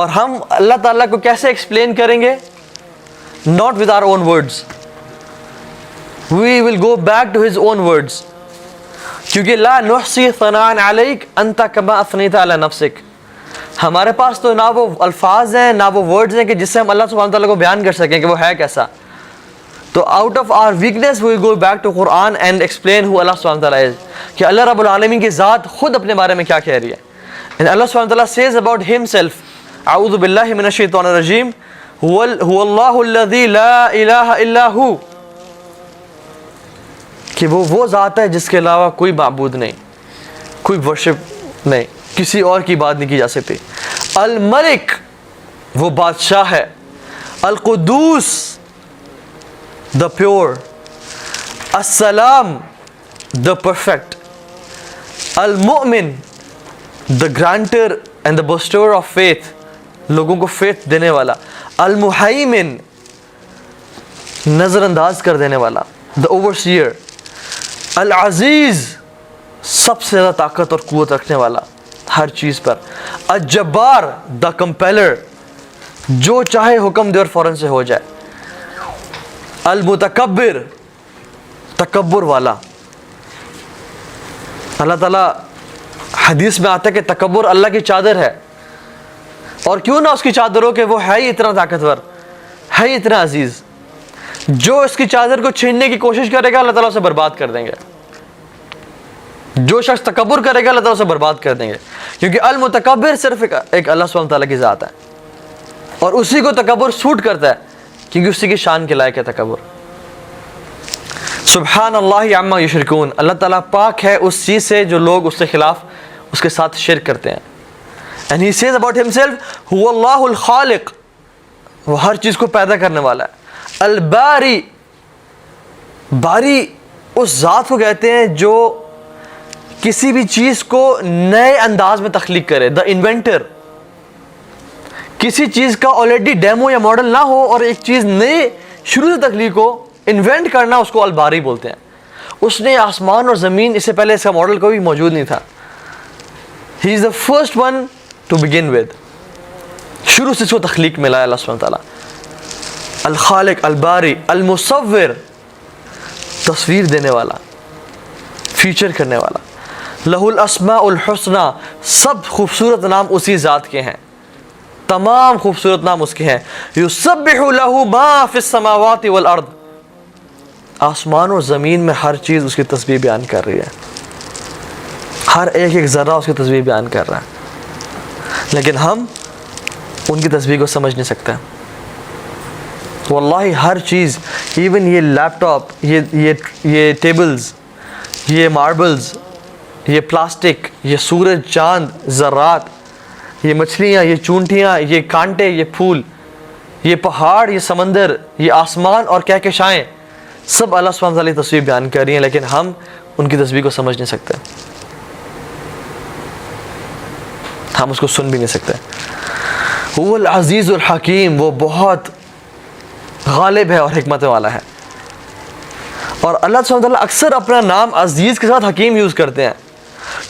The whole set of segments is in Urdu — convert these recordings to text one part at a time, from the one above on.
اور ہم اللہ تعالیٰ کو کیسے ایکسپلین کریں گے؟ not with our own words, we will go back to his own words, کیونکہ لا نحصی ثناء علیک انت کما اثنیت علی نفسک. ہمارے پاس تو نہ وہ الفاظ ہیں نہ وہ ورڈز ہیں کہ جس سے ہم اللہ سبحانہ تعالیٰ کو بیان کر سکیں کہ وہ ہے کیسا. تو out of our weakness we go back to Quran and explain who Allah سبحانہ تعالیٰ از، کہ اللہ رب العالمین کی ذات خود اپنے بارے میں کیا کہہ رہی ہے. اینڈ اللہ سبحانہ تعالیٰ says about himself, اعوذ باللہ من الشیطان الرجیم، هو اللہ الذی لا الہ الا ہو، کہ وہ ذات ہے جس کے علاوہ کوئی معبود نہیں، کوئی ورشپ نہیں، کسی اور کی بات نہیں کی جا سکتی. الملک، وہ بادشاہ ہے. القدوس، the pure. السلام، the perfect. المؤمن، the granter and the bestower of faith، لوگوں کو faith دینے والا. المحیمن، نظر انداز کر دینے والا، the overseer. العزیز، سب سے زیادہ طاقت اور قوت رکھنے والا ہر چیز پر. الجبار، the compeller، جو چاہے حکم دے اور فوراً سے ہو جائے. المتکبر، تکبر والا. اللہ تعالیٰ حدیث میں آتا ہے کہ تکبر اللہ کی چادر ہے، اور کیوں نہ اس کی چادر ہو کہ وہ ہے ہی اتنا طاقتور، ہے ہی اتنا عزیز. جو اس کی چادر کو چھیننے کی کوشش کرے گا اللہ تعالیٰ اسے برباد کر دیں گے. جو شخص تکبر کرے گا اللہ تعالیٰ اسے برباد کر دیں گے، کیونکہ المتکبر صرف ایک اللہ سبحانہ تعالیٰ کی ذات ہے، اور اسی کو تکبر سوٹ کرتا ہے کیونکہ اسی کی شان کے لائق ہے تکبر. سبحان اللہ عما یشرکون، اللہ تعالیٰ پاک ہے اس چیز سے جو لوگ اس کے خلاف اس کے ساتھ شرک کرتے ہیں. And he says about himself, هو اللہ الخالق، وہ ہر چیز کو پیدا کرنے والا ہے. الباری، باری اس ذات کو کہتے ہیں جو کسی بھی چیز کو نئے انداز میں تخلیق کرے. دا انوینٹر، کسی چیز کا آلریڈی ڈیمو یا ماڈل نہ ہو اور ایک چیز نئے شروع سے تخلیق ہو، انوینٹ کرنا، اس کو الباری بولتے ہیں. اس نے آسمان اور زمین، اس سے پہلے اس کا ماڈل کوئی موجود نہیں تھا. He is the first one to begin with, شروع سے اس کو تخلیق ملا ہے اللہ سبحانہ تعالیٰ. الخالق، الباری. المصور، تصویر دینے والا، فیچر کرنے والا. لہ الاسماء الحسنی، سب خوبصورت نام اسی ذات کے ہیں، تمام خوبصورت نام اس کے ہیں. یسبح لہ ما فی السماوات والارض، آسمان اور زمین میں ہر چیز اس کی تسبیح بیان کر رہی ہے، ہر ایک ایک ذرہ اس کی تسبیح بیان کر رہا ہے، لیکن ہم ان کی تسبیح کو سمجھ نہیں سکتے. واللہ ہر چیز، ایون یہ لیپ ٹاپ، یہ ٹیبلز، یہ ماربلز، یہ پلاسٹک، یہ سورج، چاند، ذرات، یہ مچھلیاں، یہ چونٹیاں، یہ کانٹے، یہ پھول، یہ پہاڑ، یہ سمندر، یہ آسمان اور کہکشائیں، سب اللہ سبحانہ تعالیٰ کی تصویر بیان کر رہی ہیں، لیکن ہم ان کی تصویر کو سمجھ نہیں سکتے، ہم اس کو سن بھی نہیں سکتے. وہ العزیز الحکیم، وہ بہت غالب ہے اور حکمت والا ہے. اور اللہ سبحانہ تعالیٰ اکثر اپنا نام عزیز کے ساتھ حکیم یوز کرتے ہیں،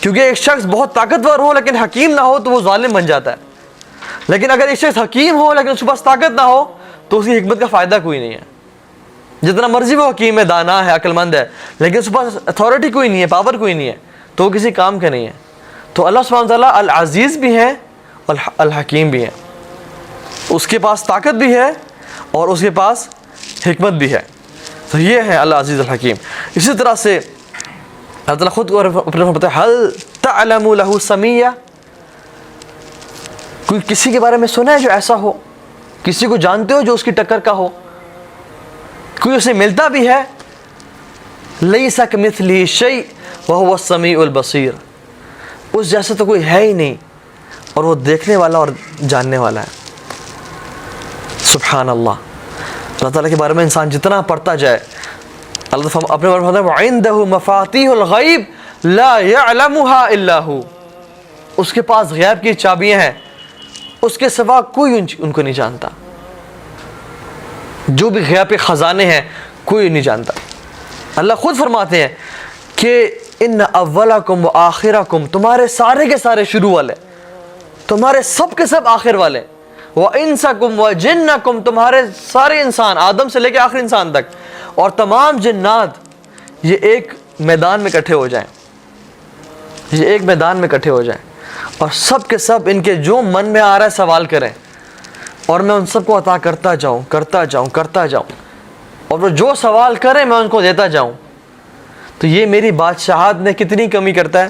کیونکہ ایک شخص بہت طاقتور ہو لیکن حکیم نہ ہو تو وہ ظالم بن جاتا ہے. لیکن اگر ایک شخص حکیم ہو لیکن اس کے پاس طاقت نہ ہو تو اس کی حکمت کا فائدہ کوئی نہیں ہے. جتنا مرضی وہ حکیم ہے، دانا ہے، عقل مند ہے، لیکن اس کے پاس اتھارٹی کوئی نہیں ہے، پاور کوئی نہیں ہے، تو وہ کسی کام کا نہیں ہے. تو اللہ سبحانہ تعالیٰ العزیز بھی ہے اور الحکیم بھی ہے، اس کے پاس طاقت بھی ہے اور اس کے پاس حکمت بھی ہے. تو یہ ہے اللہ عزیز الحکیم. اسی طرح سے اللہ تعالیٰ خود اپنے فرماتا ہے حل تعلم لہ سمیہ، کوئی کسی کے بارے میں سنا ہے جو ایسا ہو؟ کسی کو جانتے ہو جو اس کی ٹکر کا ہو؟ کوئی اسے ملتا بھی ہے؟ لیس کمثلہ شیء وہو السمیع البصیر، اس جیسا تو کوئی ہے ہی نہیں اور وہ دیکھنے والا اور جاننے والا ہے. سبحان اللہ. اللہ تعالیٰ کے بارے میں انسان جتنا پڑھتا جائے، اللہ تعالیٰ اپنے بارے میں فرماتا ہے وَعِندَهُ مَفَاتِيحُ الْغَيْبِ لَا يَعْلَمُهَا إِلَّا هُ، اس کے پاس غیب کی چابیاں ہیں، اس کے سوا کوئی ان کو نہیں جانتا. جو بھی غیب کے خزانے ہیں کوئی نہیں جانتا. اللہ خود فرماتے ہیں کہ ان اولکم و آخرکم، تمہارے سارے کے سارے شروع والے، تمہارے سب کے سب آخر والے. وَإِنسَكُمْ وَجِنَّكُمْ, تمہارے سارے انسان آدم سے لے کے آخری انسان تک اور تمام جنات یہ ایک میدان میں اکٹھے ہو جائیں, یہ ایک میدان میں اکٹھے ہو جائیں اور سب کے سب ان کے جو من میں آ رہا ہے سوال کریں اور میں ان سب کو عطا کرتا جاؤں اور وہ جو سوال کریں میں ان کو دیتا جاؤں, تو یہ میری بادشاہت میں کتنی کمی کرتا ہے؟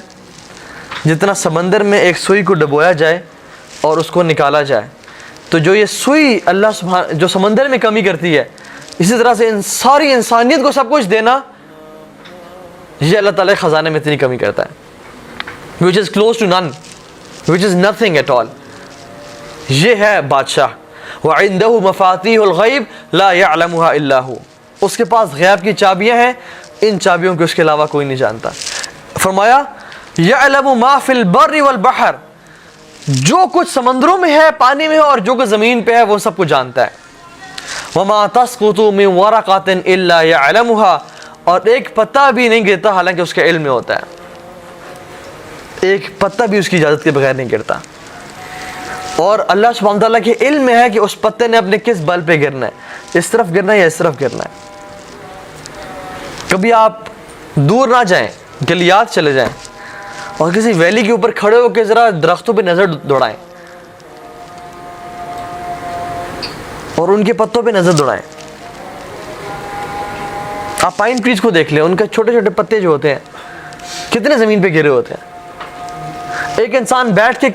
جتنا سمندر میں ایک سوئی کو ڈبویا جائے اور اس کو نکالا جائے, تو جو یہ سوئی اللہ سبحانہ جو سمندر میں کمی کرتی ہے, اسی طرح سے ان ساری انسانیت کو سب کچھ دینا یہ اللہ تعالیٰ کے خزانے میں اتنی کمی کرتا ہے, which is close to none, which is nothing at all. یہ ہے بادشاہ. وَعِنْدَهُ مَفَاتِيحُ الْغَيْبِ لَا يَعْلَمُهَا إِلَّا هُ, اس کے پاس غیب کی چابیاں ہیں, ان چابیوں کو اس کے علاوہ کوئی نہیں جانتا. فرمایا يَعْلَمُ مَا فِي الْبَرِّ وَالْبَحْرِ, جو کچھ سمندروں میں ہے, پانی میں ہے اور جو کچھ زمین پہ ہے وہ سب کچھ جانتا ہے. وَمَا تَسْقُطُ مِنْ وَرَقَةٍ إِلَّا يَعْلَمُهَا, اور ایک پتا بھی نہیں گرتا حالانکہ اس کے علم میں ہوتا ہے, ایک پتا بھی اس کی اجازت کے بغیر نہیں گرتا. اور اللہ سبحانہ تعالیٰ کے علم میں ہے کہ اس پتے نے اپنے کس بل پہ گرنا ہے, اس طرف گرنا ہے یا اس طرف گرنا ہے. کبھی آپ دور نہ جائیں, گلیات چلے جائیں اور کسی ویلی کے اوپر کھڑے ہو کے ذرا درختوں پہ نظر دوڑائیں اور ان کے پتوں پہ نظر دوڑائیں. آپ پائن ٹریز کو دیکھ لیں, ان کے چھوٹے چھوٹے پتے جو ہوتے ہیں کتنے زمین پہ گرے ہوتے ہیں. ایک انسان بیٹھ کے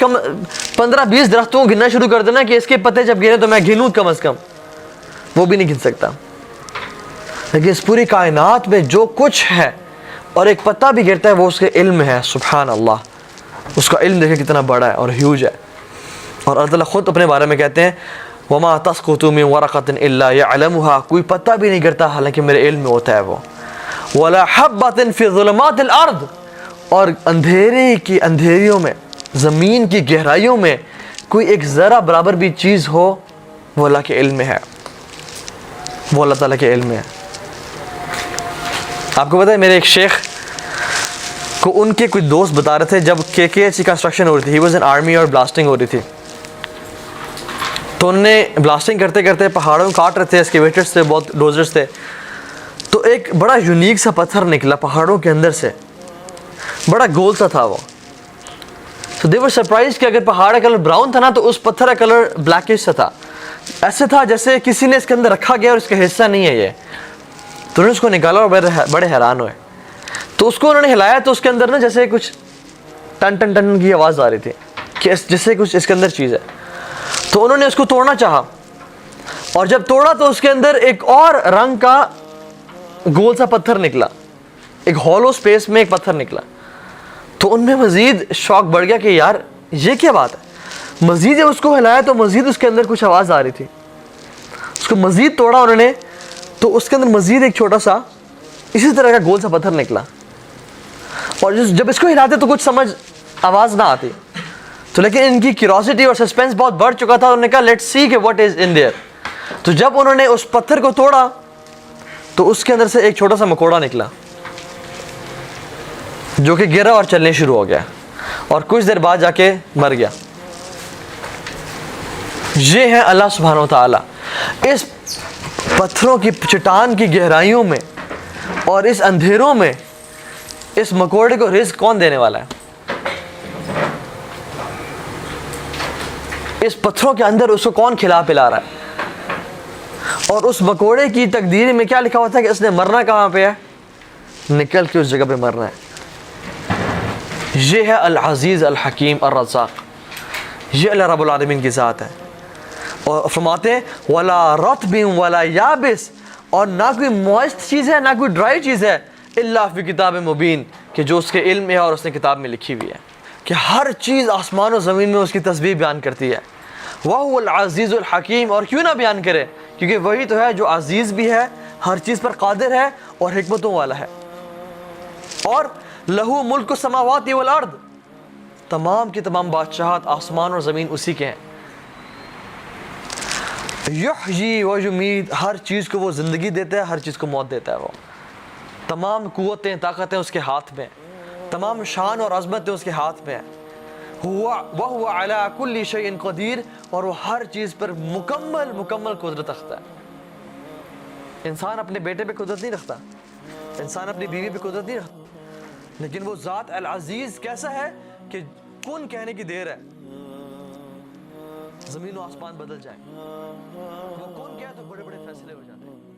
15-20 درختوں کو گننا شروع کر دینا کہ اس کے پتے جب گرے تو میں گنوں کم از کم, وہ بھی نہیں گن سکتا. لیکن اس پوری کائنات میں جو کچھ ہے اور ایک پتا بھی گرتا ہے وہ اس کے علم میں ہے. سبحان اللہ, اس کا علم دیکھیں کتنا بڑا ہے اور ہیوج ہے. اور اللہ تعالیٰ خود اپنے بارے میں کہتے ہیں وَمَا تَسْقُطُ مِنْ وَرَقَةٍ إِلَّا يَعْلَمُهَا, کوئی پتا بھی نہیں گرتا حالانکہ میرے علم میں ہوتا ہے وہ. وَلَا حَبَّةٍ فِي ظُلُمَاتِ الْأَرْضِ, اور اندھیریوں میں, زمین کی گہرائیوں میں کوئی ایک ذرہ برابر بھی چیز ہو وہ اللہ کے علم میں ہے, وہ اللہ تعالیٰ کے علم میں ہے. آپ کو پتہ ہے میرے ایک شیخ کو ان کے کوئی دوست بتا رہے تھے جب KKH کی کنسٹرکشن ہو رہی تھی, ہی واز ان آرمی اور بلاسٹنگ ہو رہی تھی, تو انہوں نے بلاسٹنگ کرتے کرتے پہاڑوں کو کاٹ رہے تھے, ایکسکیویٹرز تھے, بہت ڈوزرز تھے, تو ایک بڑا یونیک سا پتھر نکلا پہاڑوں کے اندر سے, بڑا گول سا تھا وہ. تو دے ور سرپرائز کہ اگر پہاڑ کا کلر براؤن تھا نا تو اس پتھر کا کلر بلیکش سا تھا, ایسے تھا جیسے کسی نے اس کے اندر رکھا گیا اور اس کا حصہ نہیں ہے یہ. تو انہوں نے اس کو نکالا اور بڑے حیران ہوئے. تو اس کو انہوں نے ہلایا تو اس کے اندر نا جیسے کچھ ٹن ٹن ٹن کی آواز آ رہی تھی کہ جیسے کچھ اس کے اندر چیز ہے. تو انہوں نے اس کو توڑنا چاہا اور جب توڑا تو اس کے اندر ایک اور رنگ کا گول سا پتھر نکلا, ایک ہالو اسپیس میں ایک پتھر نکلا. تو ان میں مزید شوق بڑھ گیا کہ یار یہ کیا بات ہے. مزید جب اس کو ہلایا تو مزید اس کے اندر کچھ آواز آ رہی تھی. اس کو مزید توڑا انہوں نے تو اس کے اندر مزید ایک چھوٹا سا اسی طرح کا گول سا پتھر نکلا. اور جب اس کو ہلاتے تو کچھ سمجھ آواز نہ آتی, تو لیکن ان کی کیوریوسٹی اور سسپینس بہت بڑھ چکا تھا. انہوں نے کہا لیٹس سی کہ واٹ از ان دیئر. تو جب انہوں نے اس پتھر کو توڑا تو اس کے اندر سے ایک چھوٹا سا مکوڑا نکلا جو کہ گرا اور چلنے شروع ہو گیا اور کچھ دیر بعد جا کے مر گیا. یہ ہے اللہ سبحانہ و تعالیٰ. اس پتھروں کی چٹان کی گہرائیوں میں اور اس اندھیروں میں اس مکوڑے کو رزق کون دینے والا ہے؟ اس پتھروں کے اندر اس کو کون کھلا پلا رہا ہے؟ اور اس مکوڑے کی تقدیر میں کیا لکھا ہوا تھا کہ اس نے مرنا کہاں پہ ہے؟ نکل کے اس جگہ پہ مرنا ہے. یہ ہے العزیز الحکیم الرزاق, یہ اللہ رب العالمین کی ذات ہے. اور فرماتے ہیں وَلَا رَطْبٍ وَلَا يَابِسٍ, اور نہ کوئی موئسٹ چیز ہے نہ کوئی ڈرائی چیز ہے الا فی کتاب مبین, کہ جو اس کے علم میں ہے اور اس نے کتاب میں لکھی ہوئی ہے. کہ ہر چیز آسمان و زمین میں اس کی تسبیح بیان کرتی ہے. وَهُوَ الْعَزِيزُ الْحَكِيمُ, اور کیوں نہ بیان کرے, کیونکہ وہی تو ہے جو عزیز بھی ہے, ہر چیز پر قادر ہے اور حکمتوں والا ہے. اور لہو ملک السماوات والارض, تمام کی تمام بادشاہت آسمان اور زمین اسی کے ہیں. یحیی و یمیت, ہر چیز کو وہ زندگی دیتا ہے, ہر چیز کو موت دیتا ہے. وہ تمام قوتیں طاقتیں اس کے ہاتھ میں, تمام شان اور عظمتیں اس کے ہاتھ میں ہیں. وَهُوَ عَلَىٰ كُلِّ شَيْءٍ قدیر، اور وہ ہر چیز پر مکمل قدرت رکھتا ہے۔ انسان اپنے بیٹے پہ قدرت نہیں رکھتا، انسان اپنی بیوی پہ قدرت نہیں رکھتا، لیکن وہ ذات العزیز کیسا ہے کہ کن کہنے کی دیر ہے زمین و آسمان بدل جائیں، وہ کن کہے تو بڑے بڑے فیصلے ہو جاتے ہیں۔